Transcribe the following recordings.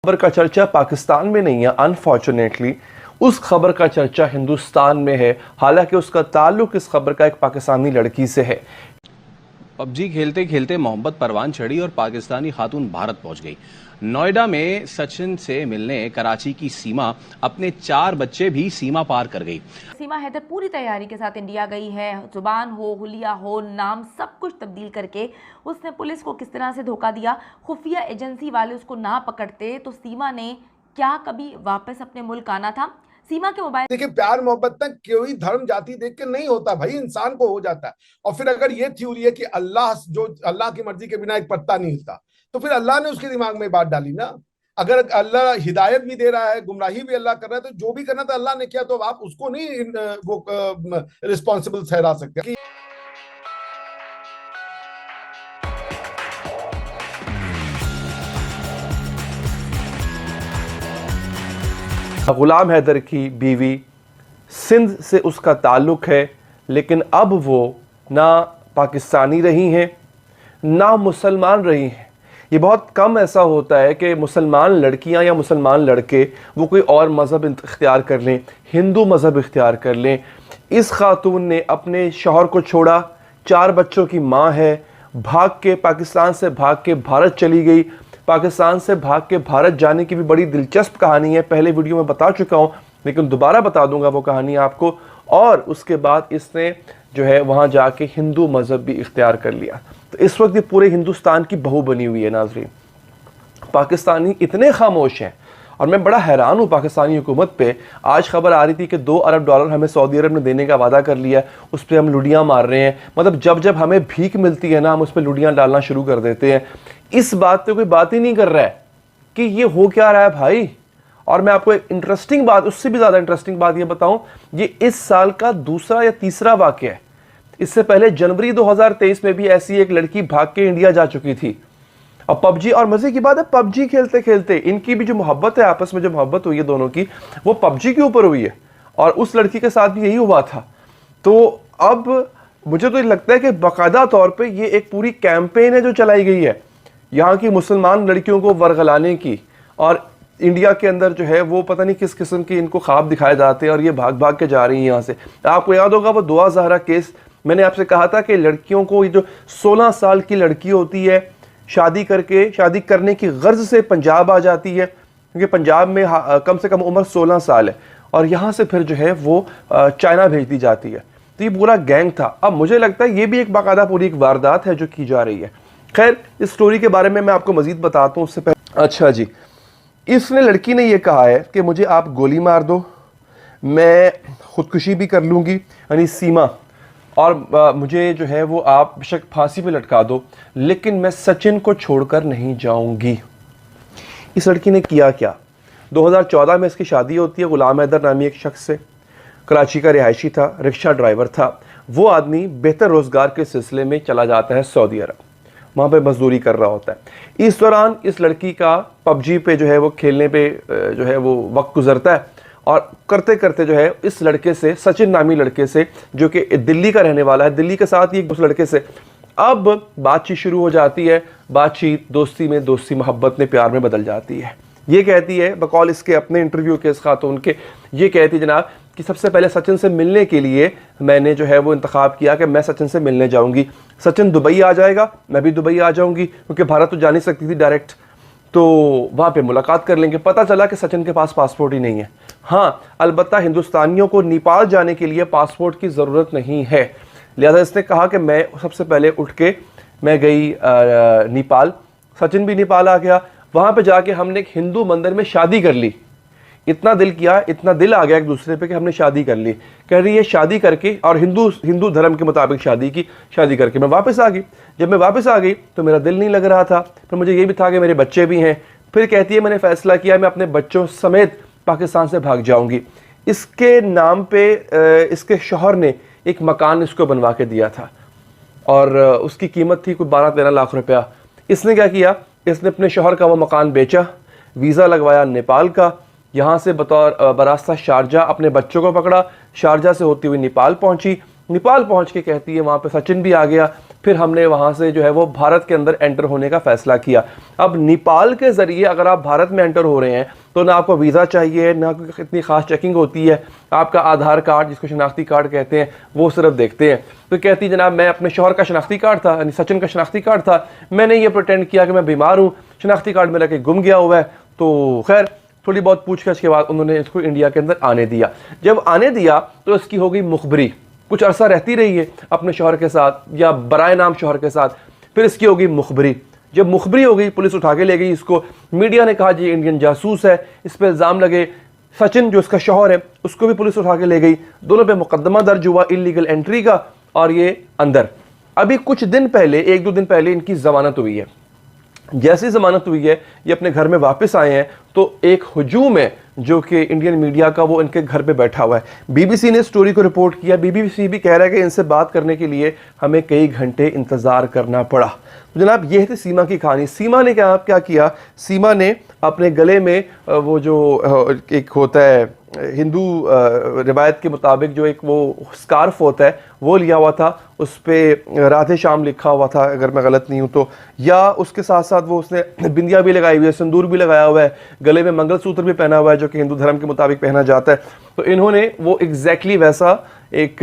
खबर का चर्चा पाकिस्तान में नहीं है, अनफॉर्चुनेटली उस खबर का चर्चा हिंदुस्तान में है। हालांकि उसका ताल्लुक इस खबर का एक पाकिस्तानी लड़की से है। पबजी खेलते खेलते मोहब्बत परवान चढ़ी और पाकिस्तानी खातून भारत पहुंच गई। नोएडा में सचिन से मिलने कराची की सीमा अपने 4 बच्चे भी सीमा पार कर गई। सीमा हैदर पूरी तैयारी के साथ इंडिया गई है। जुबान हो, हुलिया हो, नाम सब कुछ तब्दील करके उसने पुलिस को किस तरह से धोखा दिया। खुफिया एजेंसी वाले उसको ना पकड़ते तो सीमा ने क्या कभी वापस अपने मुल्क आना था। सीमा के मोबाइल देखिए, प्यार मोहब्बत तक कोई धर्म जाति देख के नहीं होता भाई, इंसान को हो जाता है। और फिर अगर ये थ्योरी है कि अल्लाह की मर्जी के बिना एक पत्ता नहीं हिलता, तो फिर अल्लाह ने उसके दिमाग में बात डाली ना। अगर अल्लाह हिदायत भी दे रहा है, गुमराही भी अल्लाह कर रहा है, तो जो भी करना था अल्लाह ने किया, तो आप उसको नहीं वो रिस्पॉन्सिबल ठहरा सकते। गुलाम हैदर की बीवी, सिंध से उसका ताल्लुक़ है, लेकिन अब वो ना पाकिस्तानी रही हैं ना मुसलमान रही हैं। ये बहुत कम ऐसा होता है कि मुसलमान लड़कियां या मुसलमान लड़के वो कोई और मज़हब इख्तियार कर लें, हिंदू मज़हब इख्तियार कर लें। इस खातून ने अपने शौहर को छोड़ा, 4 बच्चों की माँ है, भाग के पाकिस्तान से भाग के भारत चली गई। पाकिस्तान से भाग के भारत जाने की भी बड़ी दिलचस्प कहानी है, पहले वीडियो में बता चुका हूँ, लेकिन दोबारा बता दूंगा वो कहानी आपको। और उसके बाद इसने जो है वहाँ जाके हिंदू मज़हब भी इख्तियार कर लिया। तो इस वक्त ये पूरे हिंदुस्तान की बहू बनी हुई है। नाज़रीन, पाकिस्तानी इतने खामोश हैं और मैं बड़ा हैरान हूँ पाकिस्तानी हुकूमत पे। आज खबर आ रही थी कि $2 अरब हमें सऊदी अरब ने देने का वादा कर लिया, उस पर हम लुड़ियाँ मार रहे हैं। मतलब जब जब हमें भीख मिलती है ना, हम उस पर लुड़ियाँ डालना शुरू कर देते हैं। इस बात पे कोई बात ही नहीं कर रहा है कि ये हो क्या रहा है भाई। और मैं आपको एक इंटरेस्टिंग बात, उससे भी ज़्यादा इंटरेस्टिंग बात ये बताऊं, ये इस साल का दूसरा या तीसरा वाक़या है। इससे पहले जनवरी 2023 में भी ऐसी एक लड़की भाग के इंडिया जा चुकी थी। और पबजी, और मजे की बात है, पबजी खेलते खेलते इनकी भी जो मोहब्बत है, आपस में जो मोहब्बत हुई है दोनों की, वो पबजी के ऊपर हुई है। और उस लड़की के साथ भी यही हुआ था। तो अब मुझे तो लगता है कि बाकायदा तौर पे ये एक पूरी कैंपेन है जो चलाई गई है यहाँ की मुसलमान लड़कियों को वर्गलाने की। और इंडिया के अंदर जो है वो पता नहीं किस किस्म की इनको ख्वाब दिखाए जाते हैं और ये भाग भाग के जा रही हैं यहाँ से। आपको याद होगा वो दुआ ज़हरा केस, मैंने आपसे कहा था कि लड़कियों को, ये जो 16 साल की लड़की होती है, शादी करने की गर्ज से पंजाब आ जाती है, क्योंकि पंजाब में कम से कम उम्र 16 साल है, और यहाँ से फिर जो है वो चाइना भेज दी जाती है। तो ये पूरा गैंग था। अब मुझे लगता है ये भी एक बाकायदा पूरी एक वारदात है जो की जा रही है। खैर, इस स्टोरी के बारे में मैं आपको मजीद बताता हूँ उससे पहले। अच्छा जी, इसने, लड़की ने ये कहा है कि मुझे आप गोली मार दो, मैं खुदकुशी भी कर लूँगी, यानी सीमा, और मुझे जो है वो आप बेशक फांसी पे लटका दो, लेकिन मैं सचिन को छोड़कर नहीं जाऊंगी। इस लड़की ने किया क्या? 2014 में इसकी शादी होती है गुलाम हैदर नामी एक शख्स से। कराची का रिहायशी था, रिक्शा ड्राइवर था। वो आदमी बेहतर रोज़गार के सिलसिले में चला जाता है सऊदी अरब, वहाँ पे मजदूरी कर रहा होता है। इस दौरान इस लड़की का पबजी पे जो है वो खेलने पे जो है वो वक्त गुजरता है, और करते करते जो है इस लड़के से, सचिन नामी लड़के से, जो कि दिल्ली का रहने वाला है, दिल्ली के साथ ही उस लड़के से अब बातचीत शुरू हो जाती है। बातचीत दोस्ती में, दोस्ती मोहब्बत में, प्यार में बदल जाती है। ये कहती है, बकौल इसके अपने इंटरव्यू के इस खातून के, ये कहती है जनाब कि सबसे पहले सचिन से मिलने के लिए मैंने जो है वो इंतखाब किया कि मैं सचिन से मिलने जाऊंगी। सचिन दुबई आ जाएगा, मैं भी दुबई आ जाऊंगी, क्योंकि भारत तो जा नहीं सकती थी डायरेक्ट, तो वहाँ पे मुलाकात कर लेंगे। पता चला कि सचिन के पास पासपोर्ट ही नहीं है। हाँ, अलबत्ता हिंदुस्तानियों को नेपाल जाने के लिए पासपोर्ट की ज़रूरत नहीं है। लिहाजा इसने कहा कि मैं सबसे पहले उठ के मैं गई नेपाल। सचिन भी नेपाल आ गया। वहाँ पे जाके हमने एक हिंदू मंदिर में शादी कर ली। इतना दिल किया, इतना दिल आ गया एक दूसरे पे कि हमने शादी कर ली। कह रही है शादी करके, और हिंदू धर्म के मुताबिक शादी करके मैं वापस आ गई। जब मैं वापस आ गई तो मेरा दिल नहीं लग रहा था, फिर मुझे ये भी था कि मेरे बच्चे भी हैं। फिर कहती है मैंने फ़ैसला किया मैं अपने बच्चों समेत पाकिस्तान से भाग जाऊँगी। इसके नाम पे इसके शौहर ने एक मकान इसको बनवा के दिया था, और उसकी कीमत थी कोई 12-13 लाख रुपया। इसने क्या किया, इसने अपने शौहर का वो मकान बेचा, वीज़ा लगवाया नेपाल का, यहाँ से बतौर बरास्ता शारजा अपने बच्चों को पकड़ा, शारजा से होती हुई नेपाल पहुँची। नेपाल पहुंच के कहती है वहाँ पे सचिन भी आ गया, फिर हमने वहाँ से जो है वो भारत के अंदर एंटर होने का फैसला किया। अब नेपाल के ज़रिए अगर आप भारत में एंटर हो रहे हैं तो ना आपको वीज़ा चाहिए, ना कोई इतनी खास चेकिंग होती है, आपका आधार कार्ड जिसको शनाख्ती कार्ड कहते हैं वो सिर्फ देखते हैं। तो कहती जनाब मैं अपने शौहर का शनाख्ती कार्ड था, यानी सचिन का शनाख्ती कार्ड था, मैंने ये प्रिटेंड किया कि मैं बीमार हूँ, शनाख्ती कार्ड मेरा कहीं गुम गया हुआ है। तो खैर थोड़ी बहुत पूछताछ के बाद उन्होंने इसको इंडिया के अंदर आने दिया। जब आने दिया तो इसकी हो गई मुखबरी, कुछ अरसा रहती रही है अपने शौहर के साथ या बराए नाम शौहर के साथ, फिर इसकी हो गई मुखबरी। जब मुखबरी हो गई पुलिस उठा के ले गई इसको, मीडिया ने कहा जी इंडियन जासूस है, इस पर इल्ज़ाम लगे। सचिन जो इसका शौहर है उसको भी पुलिस उठा के ले गई, दोनों पे मुकदमा दर्ज हुआ इलीगल एंट्री का, और ये अंदर। अभी कुछ दिन पहले, 1-2 दिन पहले इनकी जमानत हुई है। जैसी जमानत हुई है ये अपने घर में वापस आए हैं तो एक हुजूम है जो कि इंडियन मीडिया का वो इनके घर पे बैठा हुआ है। बीबीसी ने स्टोरी को रिपोर्ट किया। बीबीसी भी कह रहा है कि इनसे बात करने के लिए हमें कई घंटे इंतज़ार करना पड़ा। तो जनाब ये थी सीमा की कहानी। सीमा ने क्या किया, सीमा ने अपने गले में वो जो एक होता है हिंदू रिवायत के मुताबिक जो एक वो स्कार्फ होता है वो लिया हुआ था, उस पर राधे श्याम लिखा हुआ था अगर मैं गलत नहीं हूँ तो, या उसके साथ साथ वो उसने बिंदिया भी लगाई हुई है, सिंदूर भी लगाया हुआ है, गले में मंगलसूत्र भी पहना हुआ है जो कि हिंदू धर्म के मुताबिक पहना जाता है। तो इन्होंने वो एग्जैक्टली वैसा एक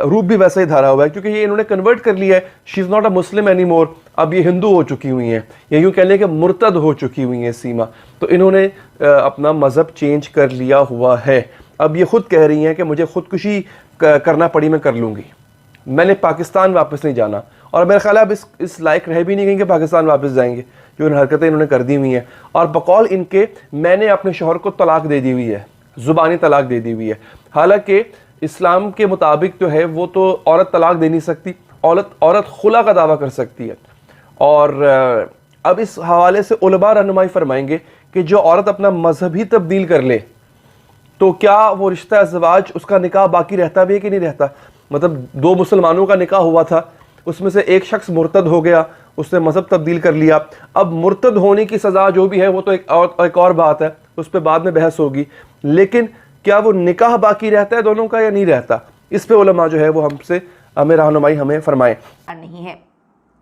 रूप भी वैसा ही धारा हुआ है, क्योंकि ये इन्होंने कन्वर्ट कर लिया है। She is not a Muslim any more, अब ये हिंदू हो चुकी हुई हैं, या यूँ कह लें कि मुर्तद हो चुकी हुई हैं सीमा। तो इन्होंने अपना मज़हब चेंज कर लिया हुआ है। अब ये खुद कह रही हैं कि मुझे खुदकुशी करना पड़ी मैं कर लूँगी, मैंने पाकिस्तान वापस नहीं जाना। और मेरा ख्याल है अब इस लायक रह भी नहीं गई कि पाकिस्तान वापस जाएंगे, जो इन हरकतें इन्होंने कर दी हुई हैं। और बकौल इनके मैंने अपने शौहर को तलाक दे दी हुई है, ज़ुबानी तलाक दे दी हुई है। हालांकि इस्लाम के मुताबिक जो है वो तो औरत तलाक दे नहीं सकती, औरत खुला का दावा कर सकती है। और अब इस हवाले से उलमा रहनुमाई फरमाएंगे कि जो औरत अपना मजहब ही तब्दील कर ले तो क्या वो रिश्ता अज़वाज उसका निकाह बाकी रहता भी है कि नहीं रहता। मतलब 2 मुसलमानों का निकाह हुआ था, उसमें से एक शख्स मुर्तद हो गया, उसने मजहब तब्दील कर लिया। अब मुर्तद होने की सज़ा जो भी है वो तो एक और बात है, उस पर बाद में बहस होगी। लेकिन क्या वो निकाह बाकी रहता है दोनों का या नहीं रहता, इस पे उलमा जो है वो हमें रहनुमाई हमें फरमाएं। नहीं है।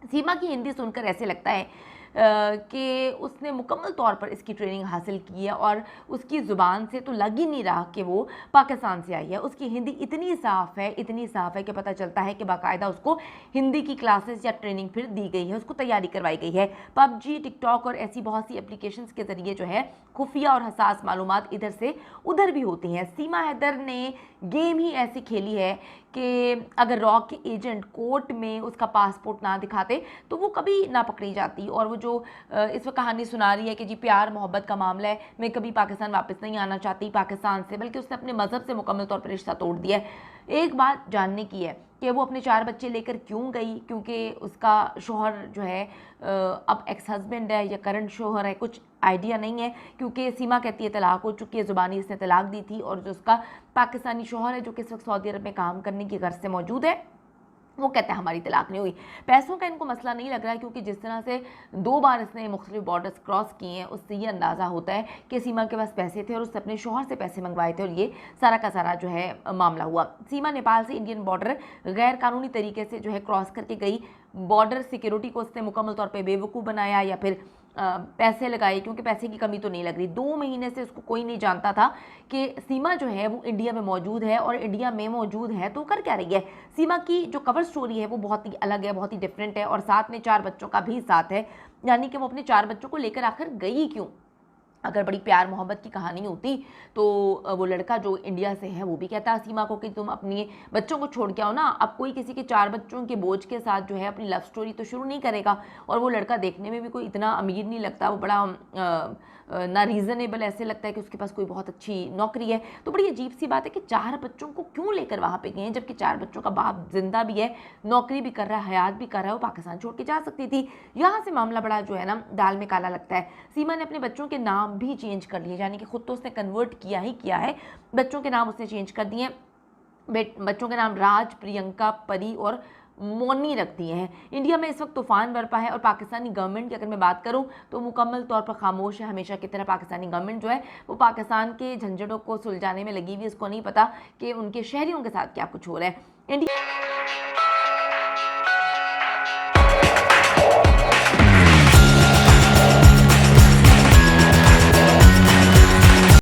सीमा की हिंदी सुनकर ऐसे लगता है कि उसने मुकम्मल तौर पर इसकी ट्रेनिंग हासिल की है और उसकी ज़ुबान से तो लग ही नहीं रहा कि वो पाकिस्तान से आई है। उसकी हिंदी इतनी साफ़ है कि पता चलता है कि बाकायदा उसको हिंदी की क्लासेस या ट्रेनिंग फिर दी गई है, उसको तैयारी करवाई गई है। पबजी, टिकटॉक और ऐसी बहुत सी एप्लीकेशंस के ज़रिए जो है खुफिया और हसास मालूमात इधर से उधर भी होती हैं। सीमा हैदर ने गेम ही ऐसी खेली है कि अगर रॉक के एजेंट कोर्ट में उसका पासपोर्ट ना दिखाते तो वो कभी ना पकड़ी जाती। और वो जो इस वक्त कहानी सुना रही है कि जी प्यार मोहब्बत का मामला है, मैं कभी पाकिस्तान वापस नहीं आना चाहती पाकिस्तान से, बल्कि उसने अपने मज़हब से मुकम्मल तौर पर रिश्ता तोड़ दिया है। एक बात जानने की है कि वो अपने 4 बच्चे लेकर क्यों गई, क्योंकि उसका शोहर जो है अब एक्स हस्बैंड है या करंट शोहर है, कुछ आइडिया नहीं है। क्योंकि सीमा कहती है तलाक हो चुकी है, ज़ुबानी इसने तलाक दी थी, और जो उसका पाकिस्तानी शोहर है जो कि इस वक्त सऊदी अरब में काम करने की गर्ज से मौजूद है, वो कहते हैं हमारी तलाक नहीं हुई। पैसों का इनको मसला नहीं लग रहा है, क्योंकि जिस तरह से 2 बार इसने मुख्तलिफ बॉर्डर्स क्रॉस किए हैं उससे ये अंदाज़ा होता है कि सीमा के पास पैसे थे और उसने अपने शोहर से पैसे मंगवाए थे और ये सारा का सारा जो है मामला हुआ। सीमा नेपाल से इंडियन बॉर्डर गैर कानूनी तरीके से जो है क्रॉस करके गई। बॉर्डर सिक्योरिटी को उसने मुकम्मल तौर पर बेवकूफ़ बनाया या फिर पैसे लगाए, क्योंकि पैसे की कमी तो नहीं लग रही। 2 महीने से उसको कोई नहीं जानता था कि सीमा जो है वो इंडिया में मौजूद है, और इंडिया में मौजूद है तो कर क्या रही है। सीमा की जो कवर स्टोरी है वो बहुत ही अलग है, बहुत ही डिफरेंट है, और साथ में 4 बच्चों का भी साथ है। यानी कि वो अपने 4 बच्चों को लेकर आखिर गई क्यों। अगर बड़ी प्यार मोहब्बत की कहानी होती तो वो लड़का जो इंडिया से है वो भी कहता सीमा को कि तुम अपने बच्चों को छोड़ के आओ ना। अब कोई किसी के 4 बच्चों के बोझ के साथ जो है अपनी लव स्टोरी तो शुरू नहीं करेगा। और वो लड़का देखने में भी कोई इतना अमीर नहीं लगता, वो बड़ा ना रीज़नेबल, ऐसे लगता है कि उसके पास कोई बहुत अच्छी नौकरी है। तो बड़ी अजीब सी बात है कि 4 बच्चों को क्यों लेकर वहाँ पे गए हैं, जबकि 4 बच्चों का बाप जिंदा भी है, नौकरी भी कर रहा है, हयात भी कर रहा है, वो पाकिस्तान छोड़ के जा सकती थी। यहाँ से मामला बड़ा जो है ना दाल में काला लगता है। सीमा ने अपने बच्चों के नाम भी चेंज कर लिए, यानी कि खुद तो उसने कन्वर्ट किया ही किया है, बच्चों के नाम उसने चेंज कर दिए। बच्चों के नाम राज, प्रियंका, परी और मौनी रख दिए हैं। इंडिया में इस वक्त तूफान बरपा है और पाकिस्तानी गवर्नमेंट की अगर मैं बात करूं तो मुकम्मल तौर पर खामोश है। हमेशा की तरह पाकिस्तानी गवर्नमेंट जो है वो पाकिस्तान के झंझटों को सुलझाने में लगी हुई है। उसको नहीं पता कि उनके शहरियों के साथ क्या कुछ हो रहा है। इंडिया